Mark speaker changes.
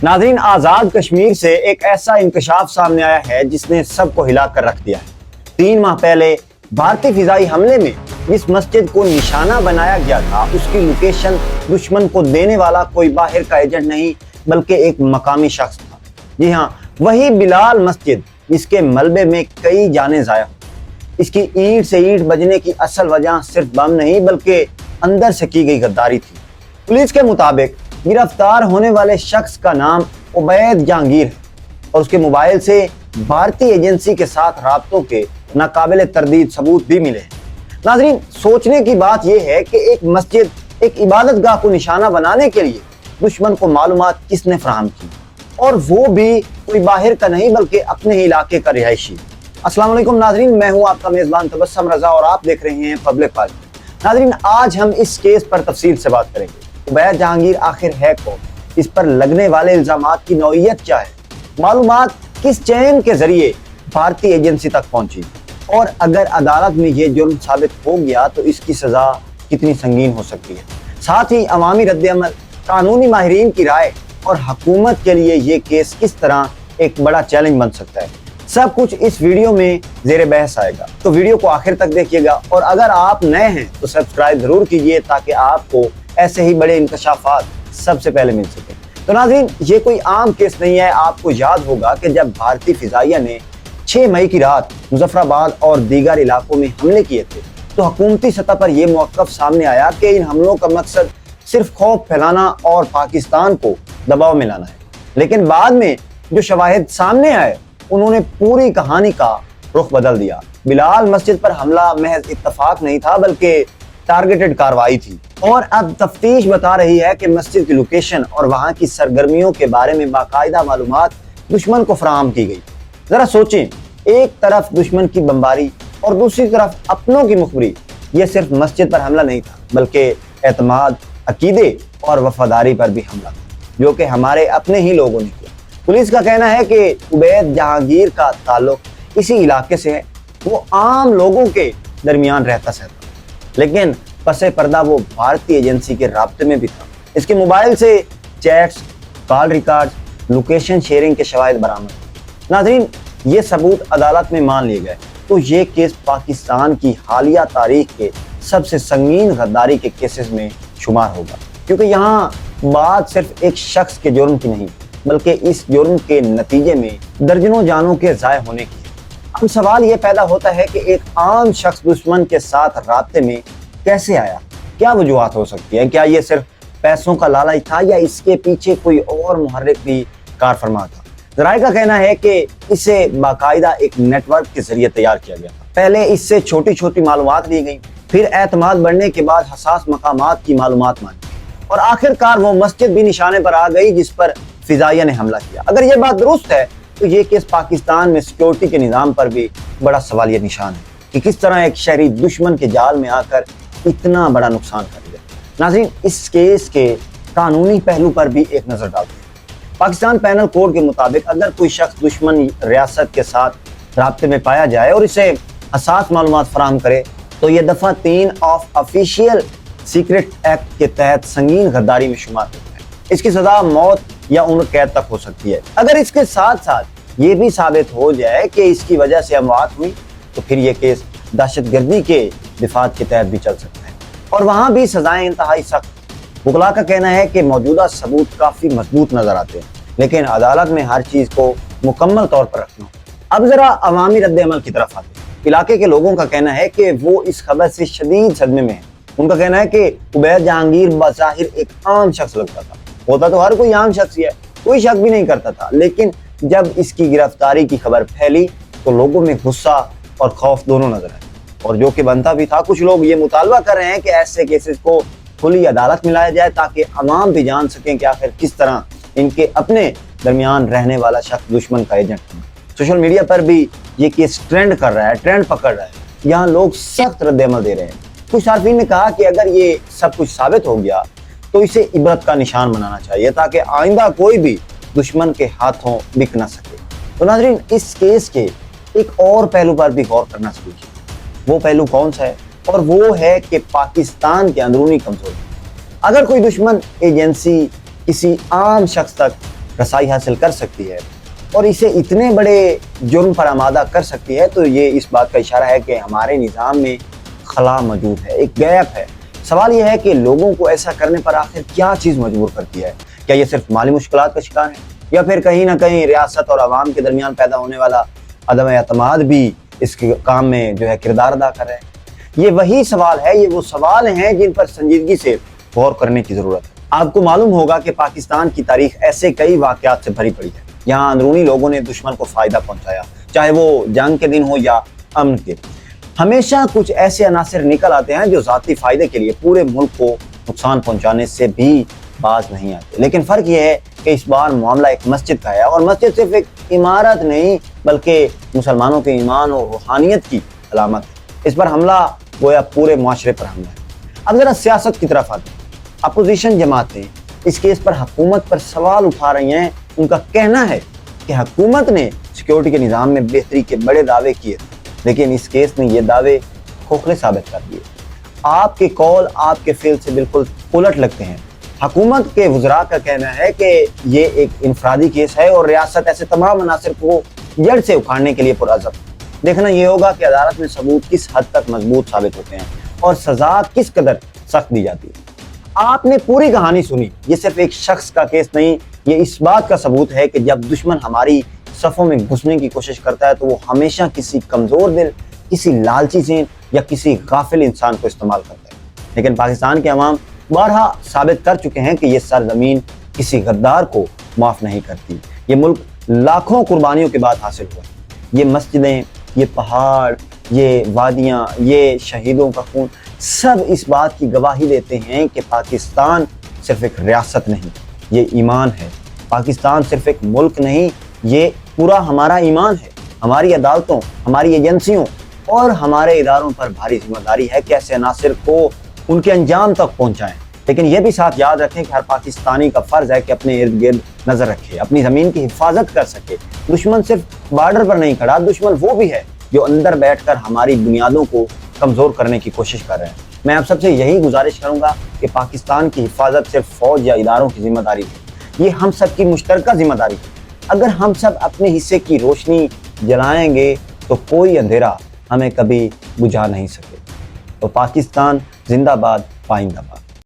Speaker 1: नाज़रीन, आज़ाद कश्मीर से एक ऐसा इंकशाफ सामने आया है जिसने सबको हिला कर रख दिया है। 3 माह पहले भारतीय फिजाई हमले में जिस मस्जिद को निशाना बनाया गया था, उसकी लोकेशन दुश्मन को देने वाला कोई बाहर का एजेंट नहीं बल्कि एक मकामी शख्स था। जी हाँ, वही बिलाल मस्जिद जिसके मलबे में कई जानें ज़ाया हुई। इसकी ईंट से ईंट बजने की असल वजह सिर्फ बम नहीं बल्कि अंदर से की गई गद्दारी थी। पुलिस के मुताबिक गिरफ्तार होने वाले शख्स का नाम उबैद जहांगीर है और उसके मोबाइल से भारतीय एजेंसी के साथ राब्तों के नाकाबिले तरदीद सबूत भी मिले हैं। नाज़रीन, सोचने की बात यह है कि एक मस्जिद, एक इबादतगाह को निशाना बनाने के लिए दुश्मन को मालूमात किसने फराहम की, और वो भी कोई बाहर का नहीं बल्कि अपने ही इलाके का रिहायशी। अस्सलाम वालेकुम नाज़रीन, मैं हूँ आपका मेज़बान तबस्सुम रज़ा और आप देख रहे हैं पब्लिक पॉलिटिक्स। नाज़रीन, आज हम इस केस पर तफसील से बात करेंगे। उबैद जहांगीर आखिर है कौन, इस पर लगने वाले इल्ज़ामात की नौइयत क्या है, मालूमात किस चैन के जरिए भारतीय एजेंसी तक पहुंची, और अगर अदालत में ये जुर्म साबित हो गया तो इसकी सज़ा कितनी संगीन हो सकती है। साथ ही अवामी रद्द-ए-अमल, कानूनी माहिरीन की राय और हुकूमत के लिए ये केस किस तरह एक बड़ा चैलेंज बन सकता है, सब कुछ इस वीडियो में ज़ेरे बहस आएगा। तो वीडियो को आखिर तक देखिएगा, और अगर आप नए हैं तो सब्सक्राइब ज़रूर कीजिए ताकि आपको ऐसे ही बड़े इंकशाफात सबसे पहले मिल सके। तो नाज़रीन, ये कोई आम केस नहीं है। आपको याद होगा कि जब भारतीय फिजाइया ने 6 मई की रात मुजफ्फराबाद और दीगर इलाकों में हमले किए थे तो हुकूमती सतह पर यह मौक़िफ़ सामने आया कि इन हमलों का मकसद सिर्फ खौफ फैलाना और पाकिस्तान को दबाव में लाना है। लेकिन बाद में जो शवाहिद सामने आए उन्होंने पूरी कहानी का रुख बदल दिया। बिलाल मस्जिद पर हमला महज इत्तफाक नहीं था बल्कि टारगेटेड कार्रवाई थी, और अब तफ्तीश बता रही है कि मस्जिद की लोकेशन और वहाँ की सरगर्मियों के बारे में बाकायदा मालूमात दुश्मन को फराहम की गई। जरा सोचें, एक तरफ दुश्मन की बमबारी और दूसरी तरफ अपनों की मुखबरी। यह सिर्फ मस्जिद पर हमला नहीं था बल्कि एतमाद, अकीदे और वफादारी पर भी हमला था, जो कि हमारे अपने ही लोगों ने किया। पुलिस का कहना है कि उबैद जहांगीर का ताल्लुक इसी इलाके से है। वो आम लोगों के दरमियान रहता सहता, लेकिन पसे पर्दा वो भारतीय एजेंसी के राब्ते में भी था। इसके मोबाइल से chats, call record, location sharing के शवाहिद बरामद। नाज़रीन, ये सबूत अदालत में मान लिए गए तो ये केस पाकिस्तान की हालिया तारीख के सबसे संगीन गद्दारी के केसेस में शुमार होगा, क्योंकि यहाँ बात सिर्फ एक शख्स के जुर्म की नहीं बल्कि इस जुर्म के नतीजे में दर्जनों जानों के ज़ाय होने की है। अब सवाल ये पैदा होता है कि एक आम शख्स दुश्मन के साथ राब्ते में कैसे आया, क्या वजूहात हो सकती है, क्या ये सिर्फ पैसों का लालच था या इसके पीछे कोई और मुहर्रिक भी कार फरमा था। ज़राए का कहना है कि इसे बाकायदा एक नेटवर्क के जरिए तैयार किया गया था। पहले इससे छोटी छोटी मालूमात ली गई, फिर एतमाद बढ़ने के बाद हसास मकामात की मालूमात मांगी, और आखिरकार वो मस्जिद भी निशाने पर आ गई जिस पर फिजाइया ने हमला किया। अगर ये बात दुरुस्त है तो ये केस पाकिस्तान में सिक्योरिटी के निज़ाम पर भी बड़ा सवालिया निशान है कि किस तरह एक शहरी दुश्मन के जाल में आकर इतना बड़ा नुकसान कर दिया। नाज़रीन, इस केस के कानूनी पहलू पर भी एक नज़र डालते हैं। पाकिस्तान पैनल कोड के मुताबिक अगर कोई शख्स दुश्मन रियासत के साथ राब्ते में पाया जाए और इसे हसास मालूमात फराहम करे तो यह दफ़ा 3 ऑफ ऑफिशियल सीक्रेट एक्ट के तहत संगीन गद्दारी में शुमार होता है। इसकी सज़ा मौत या उम्र कैद तक हो सकती है। अगर इसके साथ साथ ये भी साबित हो जाए कि इसकी वजह से अमवात हुई तो फिर ये केस दहशतगर्दी के दिफात के तहत भी चल सकता है, और वहाँ भी सजाएं इंतहाई सख्त। वकला का कहना है कि मौजूदा सबूत काफ़ी मजबूत नज़र आते हैं, लेकिन अदालत में हर चीज़ को मुकम्मल तौर पर रखना। अब ज़रा अवामी रद्द-ए-अमल की तरफ आते हैं। इलाके के लोगों का कहना है कि वो इस खबर से शदीद सदमे में है। उनका कहना है कि उबैद जहांगीर बज़ाहिर एक आम शख्स लगता था, होता तो हर कोई आम शख्स ही है, कोई शक भी नहीं करता था, लेकिन जब इसकी गिरफ्तारी की खबर फैली तो लोगों में गुस्सा और खौफ दोनों नजर आए, और जो कि बनता भी था। कुछ लोग ये मुतालबा कर रहे हैं कि ऐसे केसेस को खुली अदालत में लाया जाए ताकि अवाम भी जान सकें कि आखिर किस तरह इनके अपने दरमियान रहने वाला शख्स दुश्मन का एजेंट है। सोशल मीडिया पर भी ये केस ट्रेंड कर रहा है, ट्रेंड पकड़ रहा है। यहाँ लोग सख्त रद्द-ए-अमल दे रहे हैं। कुछ सार्फिन ने कहा कि अगर ये सब कुछ साबित हो गया तो इसे इबरत का निशान बनाना चाहिए ताकि आइंदा कोई भी दुश्मन के हाथों बिक ना सके। तो नाज़रीन, इस केस के एक और पहलू पर भी गौर करना जरूरी है। वो पहलू कौन सा है? और वो है कि पाकिस्तान के अंदरूनी कमजोरी। अगर कोई दुश्मन एजेंसी किसी आम शख्स तक रसाई हासिल कर सकती है और इसे इतने बड़े जुर्म पर आमादा कर सकती है, तो ये इस बात का इशारा है कि हमारे निज़ाम में खला मौजूद है, एक गैप है। सवाल यह है कि लोगों को ऐसा करने पर आखिर क्या चीज़ मजबूर करती है? क्या ये सिर्फ माली मुश्किलात का शिकार है, या फिर कहीं ना कहीं रियासत और आवाम के दरमियान पैदा होने वाला अदम एतमाद भी इस काम में जो है किरदार अदा कर रहे हैं? ये वही सवाल है, ये वो सवाल हैं जिन पर संजीदगी से गौर करने की ज़रूरत है। आपको मालूम होगा कि पाकिस्तान की तारीख ऐसे कई वाक़यात से भरी पड़ी है। यहाँ अंदरूनी लोगों ने दुश्मन को फ़ायदा पहुँचाया, चाहे वो जंग के दिन हो या अमन के। हमेशा कुछ ऐसे अनासर निकल आते हैं जो ज़ाती फ़ायदे के लिए पूरे मुल्क को नुकसान पहुँचाने से भी बाज नहीं आते। लेकिन फ़र्क यह है कि इस बार मामला एक मस्जिद का है, और मस्जिद सिर्फ एक इमारत नहीं बल्कि मुसलमानों के ईमान और रूहानियत की अलामत है। इस पर हमला गोया पूरे मुआशरे पर हमला है। अब ज़रा सियासत की तरफ आते हैं। अपोजिशन जमातें इस केस पर हुकूमत पर सवाल उठा रही हैं। उनका कहना है कि हुकूमत ने सिक्योरिटी के निज़ाम में बेहतरी के बड़े दावे किए थे, लेकिन इस केस में ये दावे खोखले साबित कर दिए। आपके कौल आपके फेल से बिल्कुल उलट लगते हैं। हुकूमत के वज़रा का कहना है कि ये एक इनफरादी केस है और रियासत ऐसे तमाम अनासर को जड़ से उखाड़ने के लिए पुरअज़म। देखना ये होगा कि अदालत में सबूत किस हद तक मजबूत साबित होते हैं और सज़ा किस कदर सख्त दी जाती है। आपने पूरी कहानी सुनी। ये सिर्फ एक शख्स का केस नहीं, ये इस बात का सबूत है कि जब दुश्मन हमारी सफ़ों में घुसने की कोशिश करता है तो वो हमेशा किसी कमज़ोर दिल, किसी लालची ज़हन या किसी गाफिल इंसान को इस्तेमाल करता है। लेकिन पाकिस्तान के अवाम बारहा साबित कर चुके हैं कि ये सरजमीन किसी गद्दार को माफ़ नहीं करती। ये मुल्क लाखों कुर्बानियों के बाद हासिल हुआ। ये मस्जिदें, ये पहाड़, ये वादियाँ, ये शहीदों का खून, सब इस बात की गवाही देते हैं कि पाकिस्तान सिर्फ एक रियासत नहीं, ये ईमान है। पाकिस्तान सिर्फ एक मुल्क नहीं, ये पूरा हमारा ईमान है। हमारी अदालतों, हमारी एजेंसियों और हमारे इदारों पर भारी जिम्मेदारी है कि ऐसे अनासर को उनके अंजाम तक पहुँचाएँ। लेकिन यह भी साथ याद रखें कि हर पाकिस्तानी का फ़र्ज़ है कि अपने इर्द गिर्द नज़र रखे, अपनी ज़मीन की हिफाजत कर सके। दुश्मन सिर्फ बॉर्डर पर नहीं खड़ा, दुश्मन वो भी है जो अंदर बैठकर हमारी बुनियादों को कमज़ोर करने की कोशिश कर रहे हैं। मैं आप सबसे यही गुजारिश करूंगा कि पाकिस्तान की हिफाजत सिर्फ फ़ौज या इदारों की जिम्मेदारी है, ये हम सब की मुश्तरका जिम्मेदारी है। अगर हम सब अपने हिस्से की रोशनी जलाएंगे तो कोई अंधेरा हमें कभी बुझा नहीं सके। तो पाकिस्तान जिंदाबाद, पाइंदाबाद।